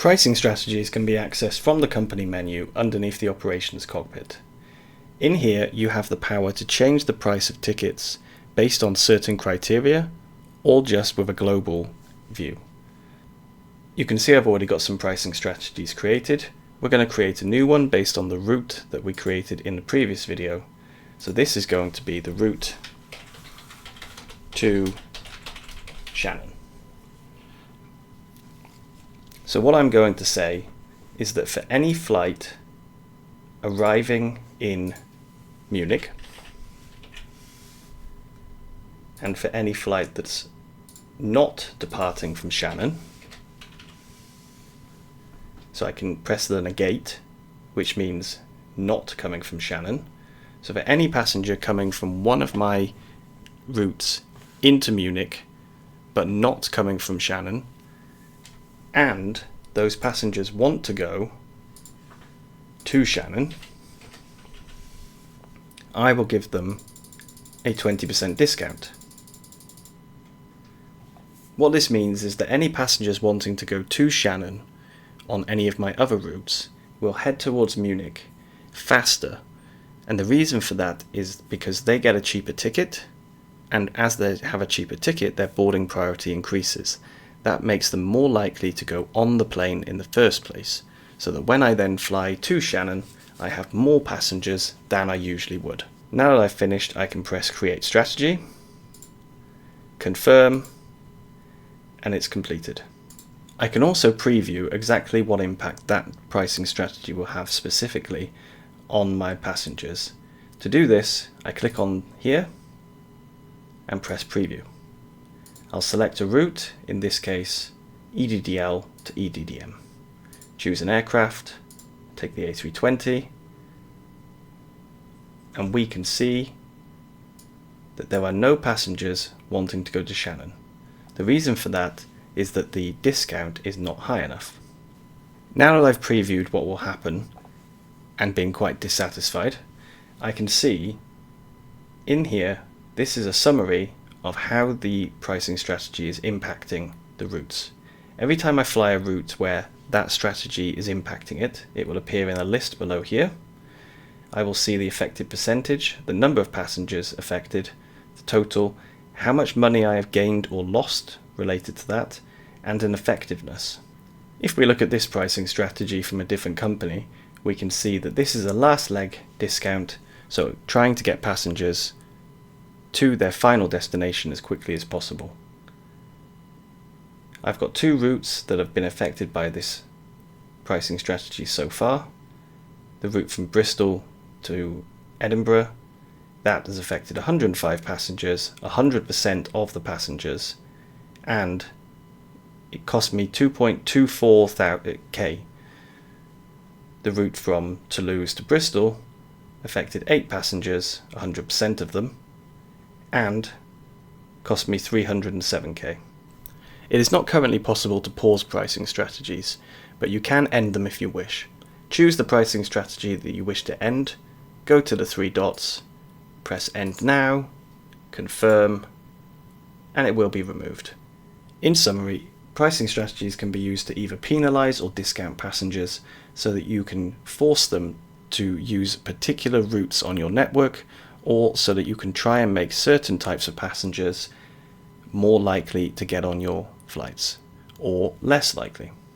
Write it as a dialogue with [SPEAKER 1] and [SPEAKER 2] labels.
[SPEAKER 1] Pricing strategies can be accessed from the company menu underneath the operations cockpit. In here you have the power to change the price of tickets based on certain criteria or just with a global view. You can see I've already got some pricing strategies created. We're going to create a new one based on the route that we created in the previous video. So this is going to be the route to Shannon. So what I'm going to say is that for any flight arriving in Munich and for any flight that's not departing from Shannon, so I can press the negate, which means not coming from Shannon. So for any passenger coming from one of my routes into Munich but not coming from Shannon, and those passengers want to go to Shannon, I will give them a 20% discount. What this means is that any passengers wanting to go to Shannon on any of my other routes will head towards Munich faster, and the reason for that is because they get a cheaper ticket, and as they have a cheaper ticket their boarding priority increases. That makes them more likely to go on the plane in the first place, so that when I then fly to Shannon I have more passengers than I usually would. Now that I've finished, I can press Create Strategy, confirm, and it's completed. I can also preview exactly what impact that pricing strategy will have specifically on my passengers. To do this, I click on here and press preview. I'll select a route, in this case EDDL to EDDM. Choose an aircraft, take the A320, and we can see that there are no passengers wanting to go to Shannon. The reason for that is that the discount is not high enough. Now that I've previewed what will happen and been quite dissatisfied, I can see in here this is a summary of how the pricing strategy is impacting the routes. Every time I fly a route where that strategy is impacting it, it will appear in a list below here. I will see the affected percentage, the number of passengers affected, the total, how much money I have gained or lost related to that, and an effectiveness. If we look at this pricing strategy from a different company, we can see that this is a last leg discount, so trying to get passengers to their final destination as quickly as possible. I've got two routes that have been affected by this pricing strategy so far. The route from Bristol to Edinburgh, that has affected 105 passengers, 100% of the passengers, and it cost me 2.24k. The route from Toulouse to Bristol affected 8 passengers, 100% of them, and cost me 307k. It is not currently possible to pause pricing strategies, but you can end them if you wish. Choose the pricing strategy that you wish to end, go to the 3 dots, press End Now, confirm, and it will be removed. In summary, pricing strategies can be used to either penalise or discount passengers so that you can force them to use particular routes on your network, or so that you can try and make certain types of passengers more likely to get on your flights, or less likely.